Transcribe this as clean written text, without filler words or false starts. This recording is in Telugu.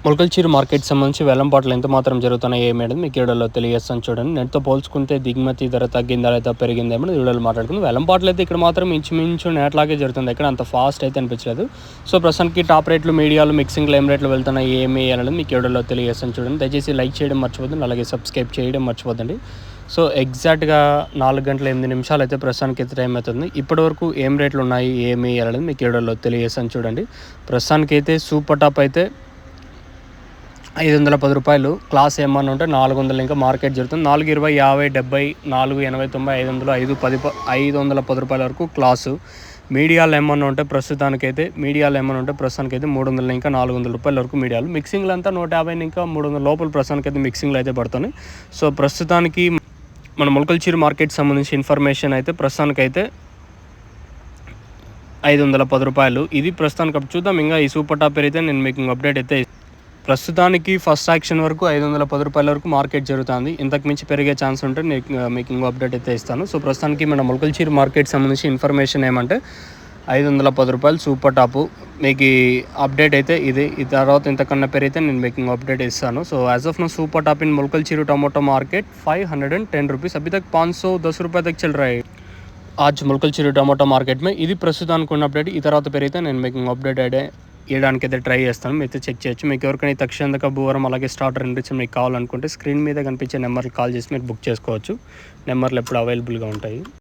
మొలకల్చీరు మార్కెట్ సంబంధించి వేలంపాట్లు ఎంత మాత్రం జరుగుతున్నాయి ఏమేది మీకు వీడియోలో తెలియజేస్తాను చూడండి. నెట్తో పోల్చుకుంటే దిగుమతి ధర తగ్గిందా లేదా పెరిగిందేమో వీడియోలో మాట్లాడుకుంది. వేలంపాట్లు అయితే ఇక్కడ మాత్రం ఇంచుమించు నేట్లాగే జరుగుతుంది, ఎక్కడ అంత ఫాస్ట్ అయితే అనిపించలేదు. సో ప్రస్తుతానికి టాప్ రేట్లు, మీడియాలు, మిక్సింగ్లు ఏం రేట్లు వెళ్తున్నాయి ఏమి అనేది మీకు వీడియోలో తెలియజేస్తాను చూడండి. దయచేసి లైక్ చేయడం మర్చిపోద్దండి, అలాగే సబ్స్క్రైబ్ చేయడం మర్చిపోద్దండి. సో ఎగ్జాక్ట్గా 4 గంటల 8 నిమిషాలు అయితే ప్రస్తుతానికి అయితే టైం అవుతుంది. ఇప్పటివరకు ఏం రేట్లు ఉన్నాయి ఏమి అనేది మీకు వీడియోలో తెలియజేస్తాను చూడండి. ప్రస్తుతానికి అయితే సూపర్ టాప్ అయితే 510 రూపాయలు, క్లాస్ ఏమన్నా ఉంటే 400 ఇంకా మార్కెట్ జరుగుతుంది. 420, 50, 70, 480, 90, 510, 510 రూపాయల వరకు క్లాసు. మీడియాలు ఏమన్నా ఉంటే ప్రస్తుతానికైతే 300 ఇంకా 400 రూపాయల వరకు మీడియాలు. మిక్సింగ్లు అంతా 150 ఇంకా 300 లోపల ప్రస్తుతానికైతే మిక్సింగ్లు అయితే పడుతున్నాయి. సో ప్రస్తుతానికి మన మొలకల్చీరు మార్కెట్ సంబంధించి ఇన్ఫర్మేషన్ అయితే ప్రస్తుతానికైతే 510 రూపాయలు. ఇది ప్రస్తుతానికి చూద్దాం. ఇంకా ఈ సూపర్ టాప్ అయితే నేను మీకు అప్డేట్ అయితే ప్రస్తుతానికి ఫస్ట్ యాక్షన్ వరకు 510 రూపాయల వరకు మార్కెట్ జరుగుతుంది. ఇంతకు మించి పెరిగే ఛాన్స్ ఉంటే మీకు ఇంకో అప్డేట్ అయితే ఇస్తాను. సో ప్రస్తుతానికి మన మొలకల్చీరు మార్కెట్ సంబంధించి ఇన్ఫర్మేషన్ ఏమంటే 510 రూపాయలు సూపర్ టాపు. మీకు అప్డేట్ అయితే ఇది. ఈ తర్వాత ఇంతకన్నా పెరిగితే నేను మీకు ఇంకో అప్డేట్ ఇస్తాను. So as of now super top in Molakalacheruvu tomato market 510 rupees. अभी तक 510 रुपये तक चल रहा है आज మొలకల్చీరు टमाटो मार्केट में. ఇది ప్రస్తుతానికి ఉన్న అప్డేట్. ఈ తర్వాత పెరిగితే నేను మీకు అప్డేట్ ఇవ్వడానికి అయితే ట్రై చేస్తాను. మీరైతే చెక్ చేయొచ్చు. మీకు ఎవరికైనా తక్షణంగా భూవరం అలాగే స్టార్టర్ ఎంట్రీస్ మీకు కావాలనుకుంటే స్క్రీన్ మీద కనిపించే నెంబర్కి కాల్ చేసి మీరు బుక్ చేసుకోవచ్చు. నెంబర్లు ఎప్పుడు అవైలబుల్గా ఉంటాయి.